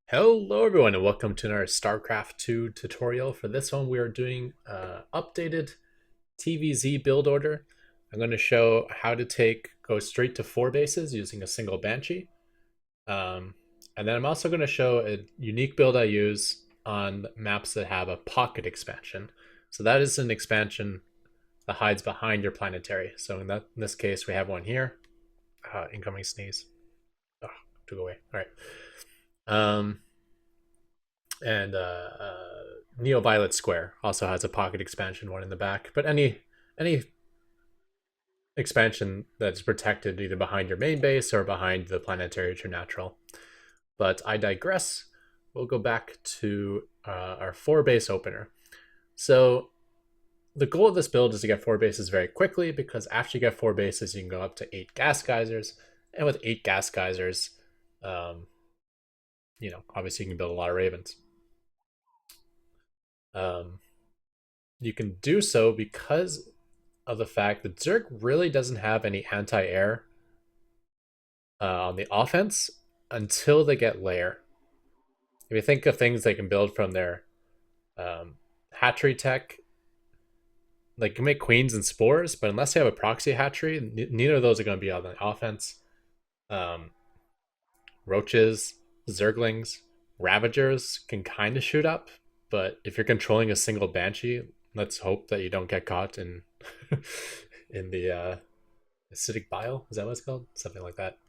Hello everyone and welcome to our Starcraft 2 tutorial. For this one we are doing updated TvZ build order. I'm going to show how to go straight to 4 bases using a single Banshee. And then I'm also going to show a unique build I use on maps that have a pocket expansion. So that is an expansion that hides behind your planetary. So in this case we have one here. Incoming sneeze. Oh, took away. All right. And Neo Violet Square also has a pocket expansion one in the back. But any expansion that's protected either behind your main base or behind the planetary to natural. But I digress. We'll go back to our 4 base opener. So the goal of this build is to get 4 bases very quickly, because after you get 4 bases, you can go up to 8 gas geysers. And with 8 gas geysers, obviously you can build a lot of ravens. You can do so because of the fact that Zerg really doesn't have any anti-air on the offense until they get lair. If you think of things they can build from their hatchery tech, like you can make queens and spores, but unless you have a proxy hatchery, neither of those are going to be on the offense. Roaches, Zerglings, Ravagers can kind of shoot up, but if you're controlling a single Banshee, let's hope that you don't get caught in in the acidic bile. Is that what it's called? Something like that.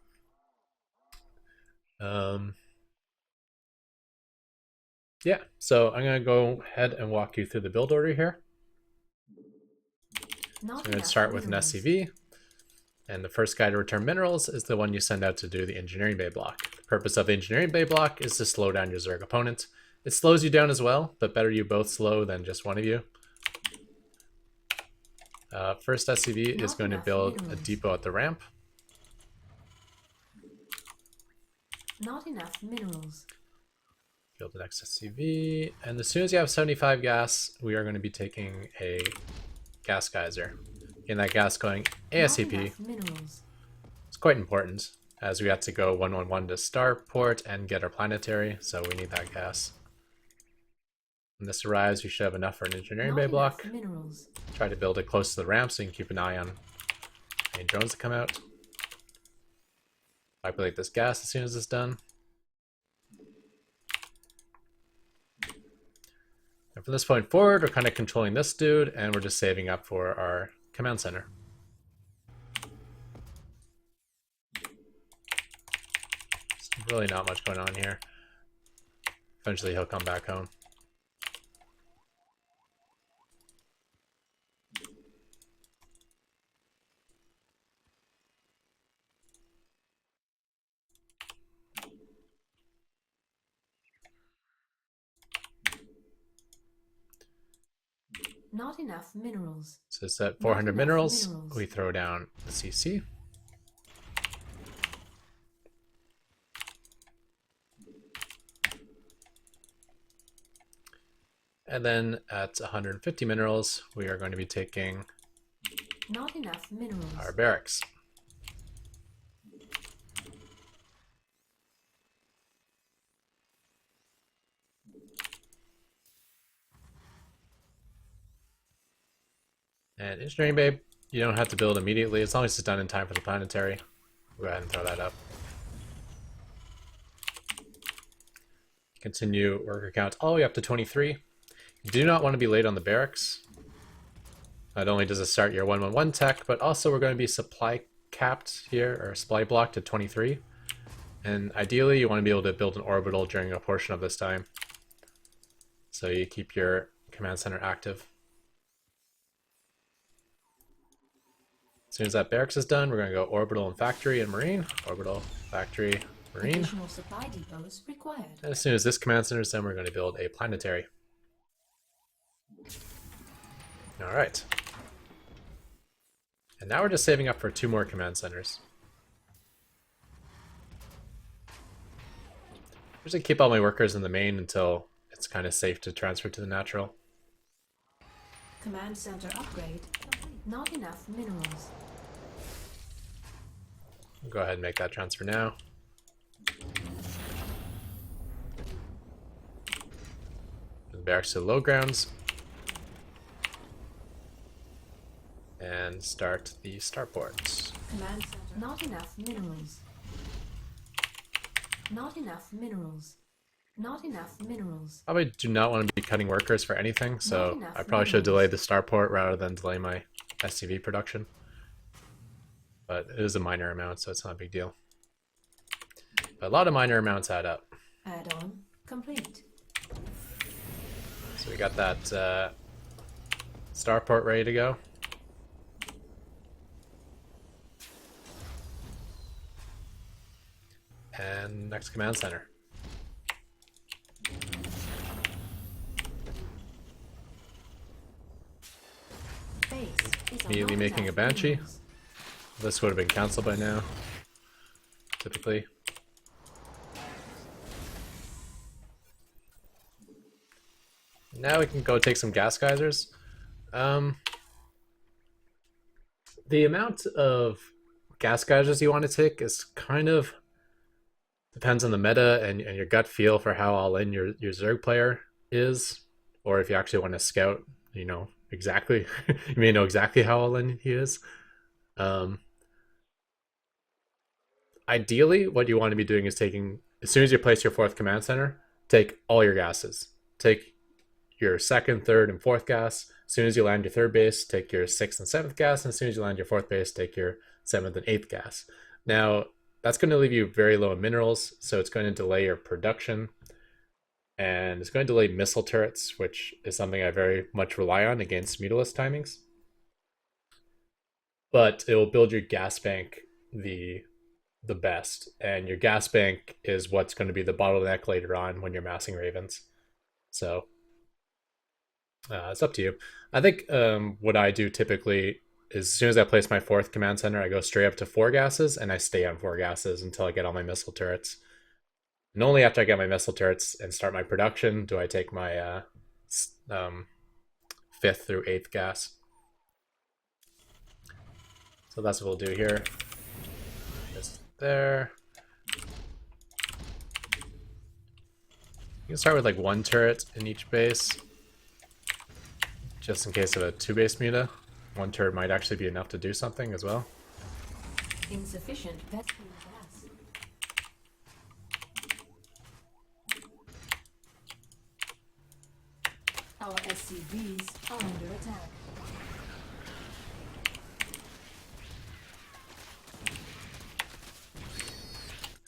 Yeah, so I'm going to go ahead and walk you through the build order here. So I'm going to start with an SCV. And the first guy to return minerals is the one you send out to do the engineering bay block. The purpose of the engineering bay block is to slow down your Zerg opponent. It slows you down as well, but better you both slow than just one of you. First SCV is going to build a depot at the ramp. Not enough minerals. Build the next SCV, and as soon as you have 75 gas, we are going to be taking a gas geyser. Getting that gas going ASAP. It's quite important, as we have to go 111 to starport and get our planetary, so we need that gas. When this arrives, we should have enough for an engineering bay block. Try to build it close to the ramp so you can keep an eye on any drones that come out. Populate this gas as soon as it's done. And from this point forward, we're kind of controlling this dude, and we're just saving up for our command center. There's really not much going on here. Eventually he'll come back home. Not enough minerals. So it's at 400 minerals. We throw down the CC. And then at 150 minerals, we are going to be taking not enough minerals. Our barracks. And engineering bay, you don't have to build immediately as long as it's done in time for the planetary. We'll go ahead and throw that up. Continue worker count all the way up to 23. You do not want to be late on the barracks. Not only does it start your 111 tech, but also we're going to be supply capped here, or supply blocked at 23. And ideally you want to be able to build an orbital during a portion of this time, so you keep your command center active. As soon as that barracks is done, we're going to go orbital and factory and marine. Orbital, factory, marine. Additional supply depots required. And as soon as this command center is done, we're going to build a planetary. Alright. And now we're just saving up for 2 more command centers. I'm just going to keep all my workers in the main until it's kind of safe to transfer to the natural. Command center upgrade. Not enough minerals. Go ahead and make that transfer now. barracks to the low grounds. And start the starports. Command center. Not enough minerals. Not enough minerals. Not enough minerals. Probably do not want to be cutting workers for anything, so enough I probably should delay minerals. the starport rather than delay my SCV production. But it is a minor amount, so it's not a big deal. But a lot of minor amounts add up. Add-on complete. So we got that starport ready to go. And next command center. Base is Immediately not making a enough Banshee. minerals. This would have been cancelled by now, typically. Now we can go take some gas geysers. The amount of gas geysers you want to take is kind of depends on the meta and your gut feel for how all in your Zerg player is, or if you actually want to scout, you know exactly. You may know exactly how all in he is. Ideally, what you want to be doing is taking, as soon as you place your fourth command center, take all your gases. Take your second, third, and fourth gas. As soon as you land your third base, take your sixth and seventh gas. And as soon as you land your fourth base, take your seventh and eighth gas. Now, that's going to leave you very low in minerals, so it's going to delay your production. And it's going to delay missile turrets, which is something I very much rely on against Mutalisk timings. But it will build your gas bank the best, and your gas bank is what's going to be the bottleneck later on when you're massing ravens. So it's up to you. I think what I do typically is, as soon as I place my fourth command center, I go straight up to 4 gases and I stay on 4 gases until I get all my missile turrets. And only after I get my missile turrets and start my production do I take my 5th through 8th gas. So that's what we'll do here. Just there. You can start with like 1 turret in each base, just in case of a 2-base muta. 1 turret might actually be enough to do something as well. Insufficient vacuum gas. Our SCVs are under attack.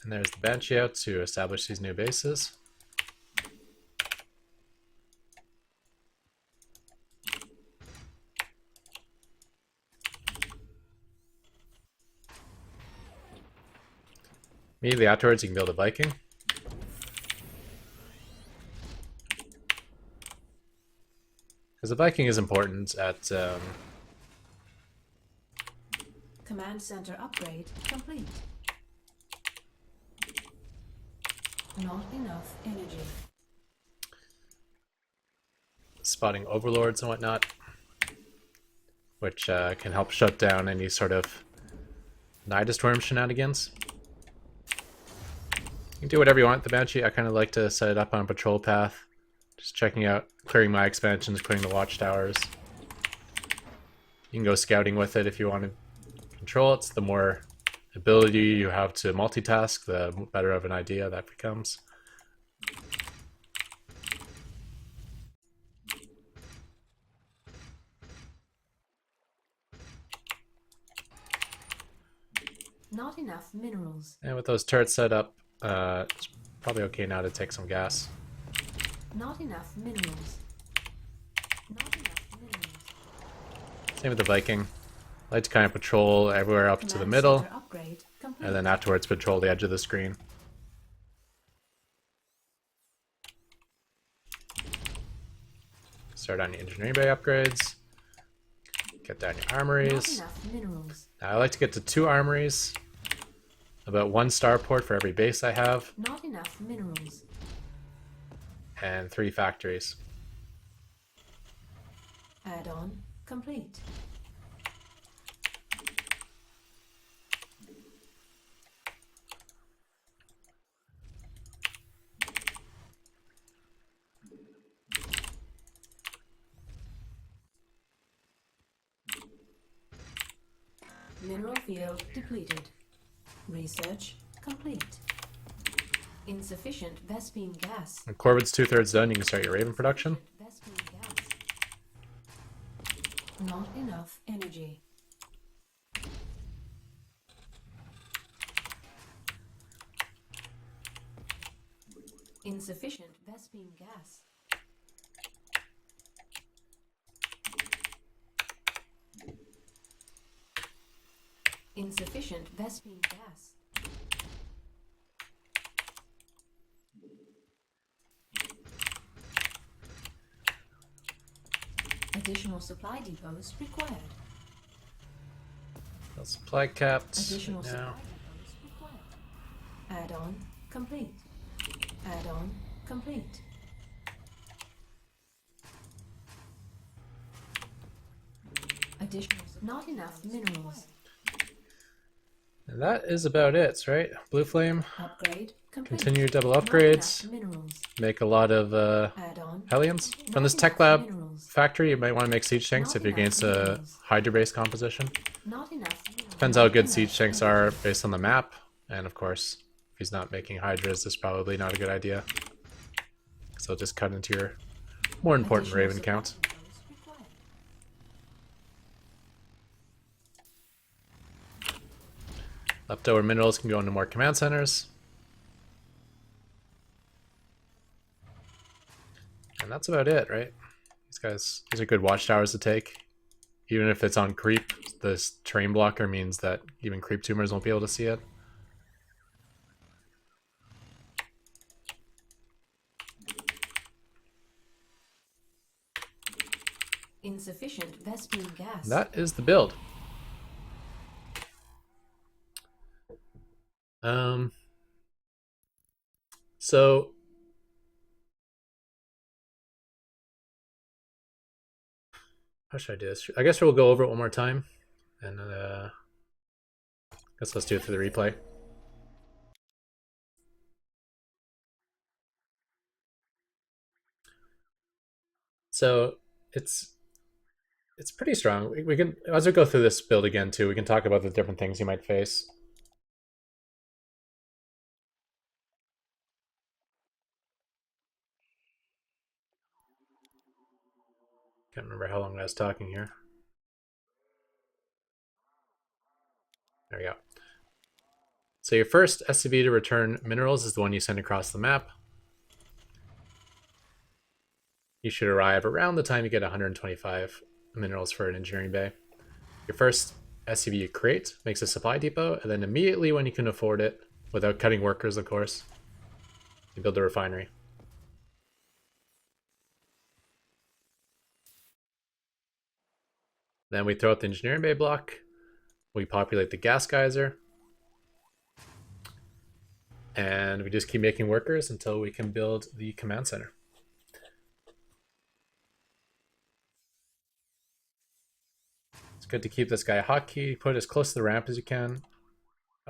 And there's the Banshee out to establish these new bases. Immediately afterwards, you can build a Viking. Because the Viking is important at... Command center upgrade complete. Not enough energy. spotting overlords and whatnot, which can help shut down any sort of Nidus Worm shenanigans. You can do whatever you want with the Banshee. I kind of like to set it up on a patrol path, just checking out, clearing my expansions, clearing the watchtowers. You can go scouting with it if you want to control it. The more ability you have to multitask, the better of an idea that becomes. Not enough minerals. And with those turrets set up, it's probably okay now to take some gas. Not enough minerals. Not enough minerals. Same with the Viking. I like to kind of patrol everywhere up to the middle, and then afterwards patrol the edge of the screen. Start on your engineering bay upgrades. Get down your armories. Not enough minerals. Now, I like to get to 2 armories, about 1 starport for every base I have, Not enough minerals. and 3 factories. Add-on complete. Mineral field depleted. Research complete. Insufficient Vespine gas. When Corvid's 2/3 done, you can start your Raven production. Vespine gas. Not enough energy. Insufficient Vespine gas. Insufficient Vespine gas. Additional supply depots required. Supply capped Additional supply now. depots required. Add-on complete. Add-on complete. Additional not enough minerals. And that is about it, right? Blue Flame. Upgrade complete. Continue double Not upgrades. enough minerals. Make a lot of Add-on. Hellions. From Not this Tech enough Lab minerals. factory, you might want to make siege tanks Not if you're enough against a minerals. Hydra-based composition. Not enough minerals. Depends how Not good enough siege tanks minerals. are based on the map. And of course, if he's not making Hydras, this is probably not a good idea. So just cut into your more important Additional Raven supply count. depots required. Leftover minerals can go into more command centers. And that's about it, right? These are good watchtowers to take. Even if it's on creep, this terrain blocker means that even creep tumors won't be able to see it. Insufficient Vespine gas. That is the build. So how should I do this? I guess we'll go over it one more time, and I guess let's do it through the replay. So it's pretty strong. We can, as we go through this build again too, we can talk about the different things you might face. Can't remember how long I was talking here. There we go. So your first SCV to return minerals is the one you send across the map. You should arrive around the time you get 125 minerals for an engineering bay. Your first SCV you create makes a supply depot, and then immediately when you can afford it, without cutting workers of course, you build a refinery. Then we throw out the engineering bay block, we populate the gas geyser, and we just keep making workers until we can build the command center. It's good to keep this guy a hotkey, put it as close to the ramp as you can.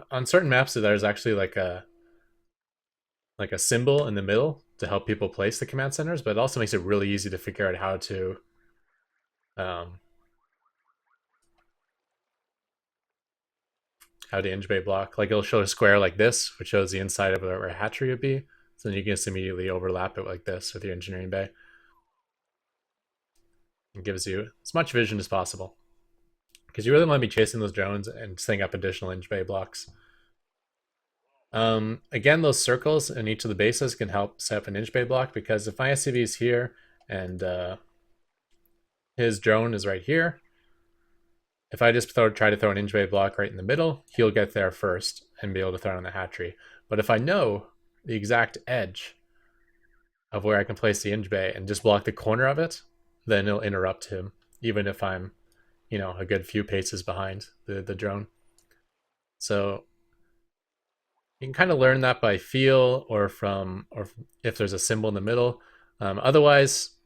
On certain maps there's actually like a symbol in the middle to help people place the command centers, but it also makes it really easy to figure out how to inch bay block. Like it'll show a square like this, which shows the inside of where a hatchery would be. So then you can just immediately overlap it like this with your engineering bay. It gives you as much vision as possible, because you really want to be chasing those drones and setting up additional inch bay blocks. Again, those circles in each of the bases can help set up an inch bay block, because if my SCV is here and his drone is right here, if I just try to throw an inch bay block right in the middle, he'll get there first and be able to throw it on the hatchery. But if I know the exact edge of where I can place the inch bay and just block the corner of it, then it'll interrupt him, even if I'm, a good few paces behind the drone. So you can kind of learn that by feel or if there's a symbol in the middle. Otherwise,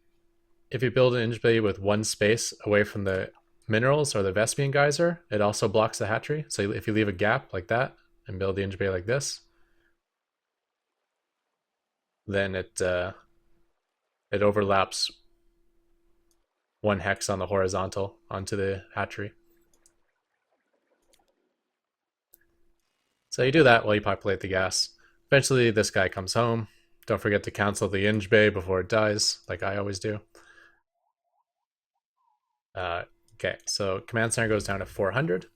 if you build an inch bay with one space away from the minerals or the Vespine geyser, it also blocks the hatchery. So if you leave a gap like that and build the inch bay like this, then it overlaps one hex on the horizontal onto the hatchery. So you do that while you populate the gas. Eventually this guy comes home. Don't forget to cancel the Inge Bay before it dies, like I always do. Okay, so command center goes down to 400.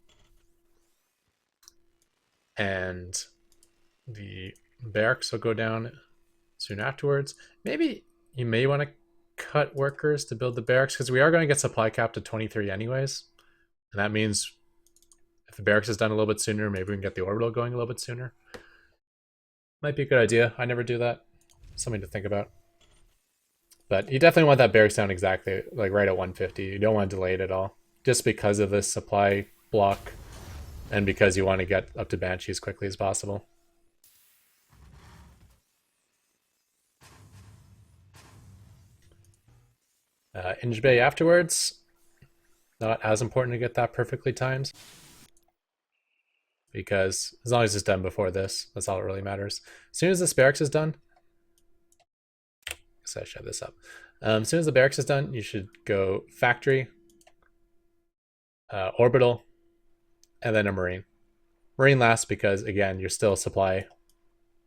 And the barracks will go down soon afterwards. Maybe you may want to cut workers to build the barracks, because we are going to get supply cap to 23 anyways. And that means if the barracks is done a little bit sooner, maybe we can get the orbital going a little bit sooner. Might be a good idea. I never do that. Something to think about. But you definitely want that barracks down exactly, like right at 150. You don't want to delay it at all, just because of this supply block and because you want to get up to Banshee as quickly as possible. Inge Bay afterwards, not as important to get that perfectly timed, because as long as it's done before this, that's all that really matters. As soon as this barracks is done, so I shove this up. As soon as the barracks is done, you should go factory, orbital, and then a marine. Marine last because, again, you're still supply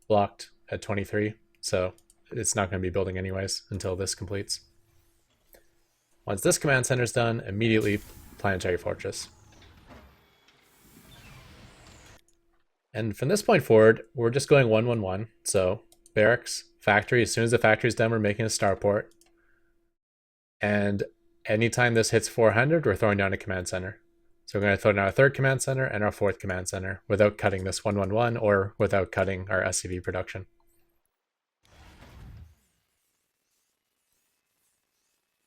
blocked at 23, so it's not going to be building anyways until this completes. Once this command center is done, immediately planetary fortress. And from this point forward, we're just going 1-1-1. So barracks, factory. As soon as the factory is done, we're making a starport. And anytime this hits 400, we're throwing down a command center. So we're going to throw down our third command center and our fourth command center without cutting this 1-1-1 or without cutting our SCV production.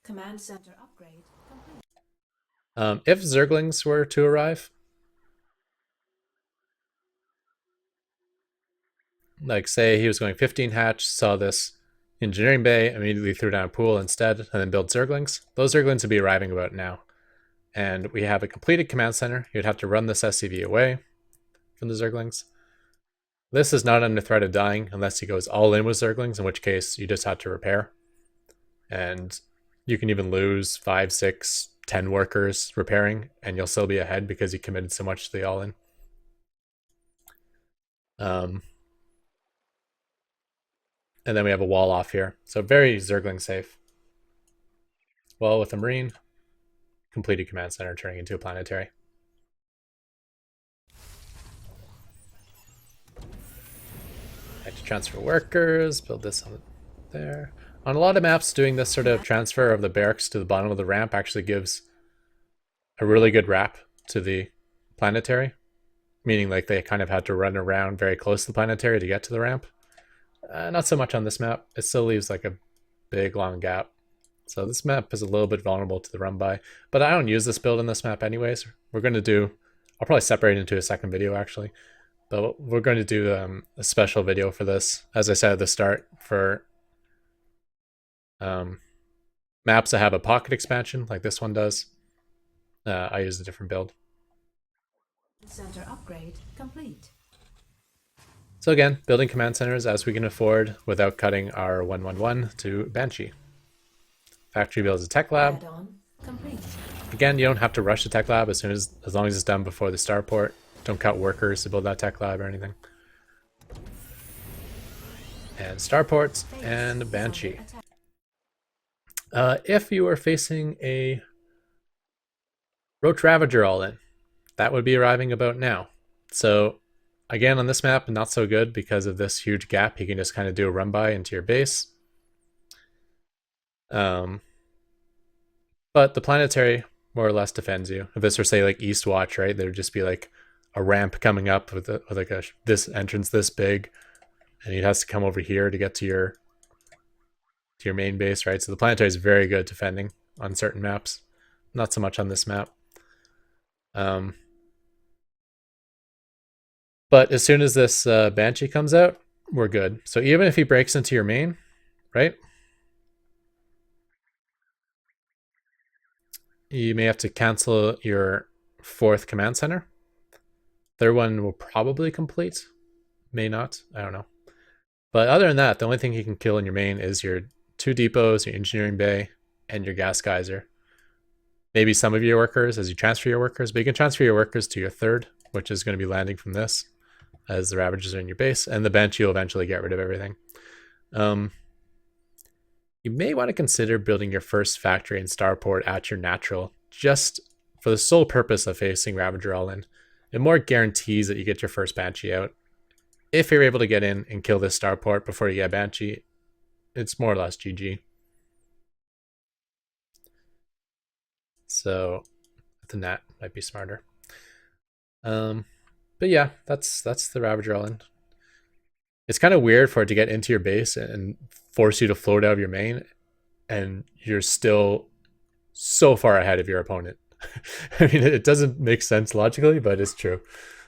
Command center upgrade complete. If Zerglings were to arrive, like say he was going 15 hatch, saw this engineering bay, immediately threw down a pool instead, and then built Zerglings, those Zerglings would be arriving about now. And we have a completed command center. You'd have to run this SCV away from the Zerglings. This is not under threat of dying unless he goes all in with Zerglings, in which case you just have to repair. And you can even lose 5, 6, 10 workers repairing, and you'll still be ahead because you committed so much to the all-in. And then we have a wall off here. So very Zergling safe. Well, with a Marine, completed command center turning into a planetary. I have to transfer workers, build this on there. On a lot of maps, doing this sort of transfer of the barracks to the bottom of the ramp actually gives a really good wrap to the planetary, meaning like they kind of had to run around very close to the planetary to get to the ramp. Not so much on this map. It still leaves like a big long gap. So this map is a little bit vulnerable to the run by, but I don't use this build in this map anyways. We're going to do, I'll probably separate it into a second video actually, but we're going to do a special video for this, as I said at the start, for maps that have a pocket expansion like this one does. I use a different build. Center upgrade complete. So again, building command centers as we can afford without cutting our 1-1-1 to Banshee. Factory builds a tech lab. Again, you don't have to rush the tech lab as long as it's done before the starport. Don't cut workers to build that tech lab or anything. And starports and Banshee. If you are facing a Roach Ravager all-in, that would be arriving about now. So again, on this map, not so good because of this huge gap. You can just kind of do a run-by into your base. But the planetary more or less defends you. If this were, say, like East Watch, right, there would just be like a ramp coming up with like this entrance this big, and it has to come over here to get to your main base, right? So the planetary is very good defending on certain maps, not so much on this map. But as soon as this Banshee comes out, we're good. So even if he breaks into your main, right, you may have to cancel your fourth command center. Third one will probably complete. May not. I don't know. But other than that, the only thing he can kill in your main is your 2 depots, your engineering bay, and your gas geyser. Maybe some of your workers as you transfer your workers, but you can transfer your workers to your third, which is going to be landing from this. as the Ravagers are in your base, and the Banshee will eventually get rid of everything. You may want to consider building your first factory and starport at your natural, just for the sole purpose of facing Ravager all in. It more guarantees that you get your first Banshee out. If you're able to get in and kill this starport before you get Banshee, it's more or less GG. So the Nat might be smarter. But yeah, that's the Ravager all in. It's kind of weird for it to get into your base and force you to float out of your main, and you're still so far ahead of your opponent. I mean, it doesn't make sense logically, but it's true.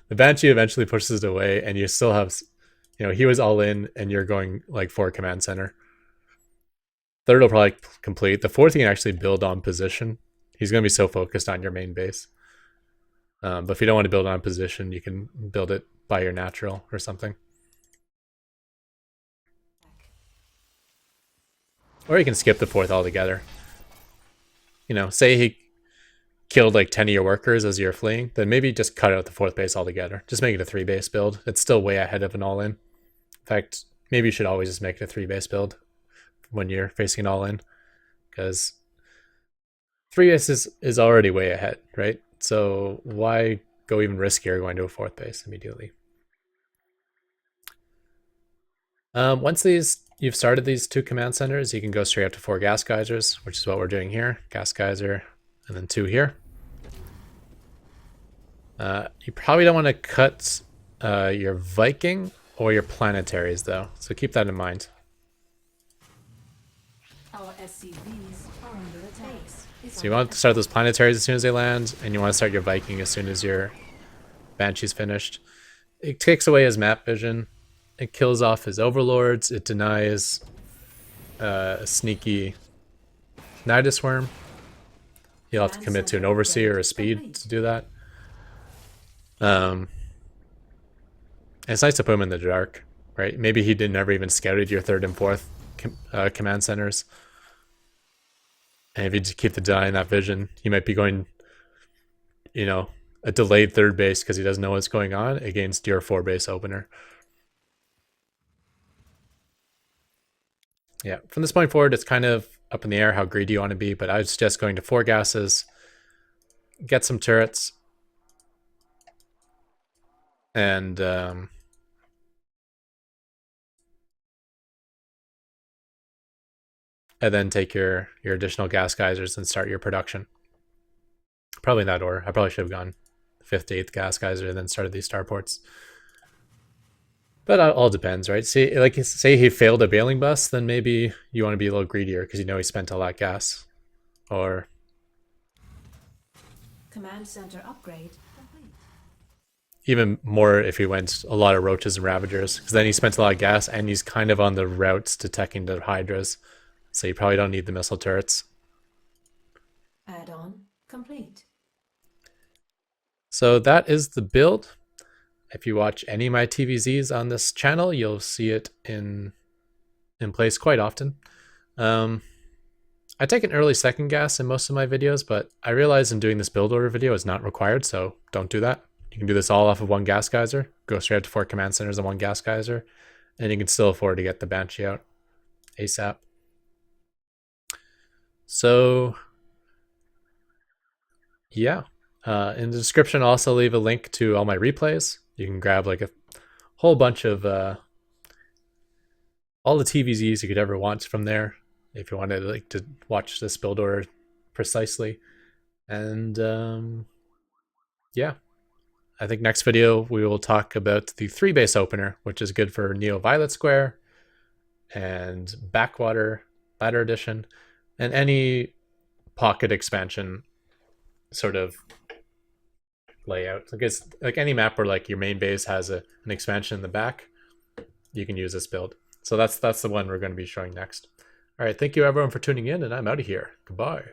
The Banshee eventually pushes it away, and you still have, he was all in, and you're going like 4 command center. Third will probably complete. The fourth you can actually build on position. He's going to be so focused on your main base. But if you don't want to build on position, you can build it by your natural or something. Or you can skip the fourth altogether. Say he killed like 10 of your workers as you're fleeing, then maybe just cut out the fourth base altogether. Just make it a 3-base build. It's still way ahead of an all-in. In fact, maybe you should always just make it a 3-base build when you're facing an all-in, because 3-base is already way ahead, right? So why go even riskier going to a 4th base immediately? Once you've started these 2 command centers, you can go straight up to 4 gas geysers, which is what we're doing here. Gas geyser, and then 2 here. You probably don't want to cut your Viking or your planetaries, though, so keep that in mind. Our SCVs are under attack. So you want to start those planetaries as soon as they land, and you want to start your Viking as soon as your Banshee's finished. It takes away his map vision. It kills off his overlords. It denies a sneaky Nidus Worm. You'll have to commit to an Overseer or a Speed to do that. And it's nice to put him in the dark, right? Maybe he never even scouted your 3rd and 4th command centers. And if you just keep the denying that vision, he might be going, a delayed 3rd base because he doesn't know what's going on against your 4-base opener. Yeah, from this point forward, it's kind of up in the air how greedy you want to be, but I was just going to 4 gases, get some turrets, and then take your additional gas geysers and start your production. Probably in that order. I probably should have gone 5th to 8th gas geyser and then started these starports. But it all depends, right? Say he failed a bailing bus, then maybe you want to be a little greedier because he spent all that gas. Or command center upgrade complete. Even more if he went a lot of roaches and ravagers, because then he spent a lot of gas and he's kind of on the routes to teching the hydras, so you probably don't need the missile turrets. Add-on complete. So that is the build. If you watch any of my TvZs on this channel, you'll see it in place quite often. I take an early 2nd gas in most of my videos, but I realize in doing this build order video is not required, so don't do that. You can do this all off of 1 gas geyser, go straight up to 4 command centers and 1 gas geyser, and you can still afford to get the Banshee out ASAP. So yeah, in the description I'll also leave a link to all my replays. You can grab like a whole bunch of all the TvZs you could ever want from there if you wanted to watch this build order precisely. And yeah, I think next video we will talk about the 3-base opener, which is good for Neo Violet Square and Backwater Ladder Edition and any pocket expansion sort of layout. Like any map where like your main base has an expansion in the back, you can use this build. So that's the one we're going to be showing next. All right, thank you everyone for tuning in, and I'm out of here. Goodbye.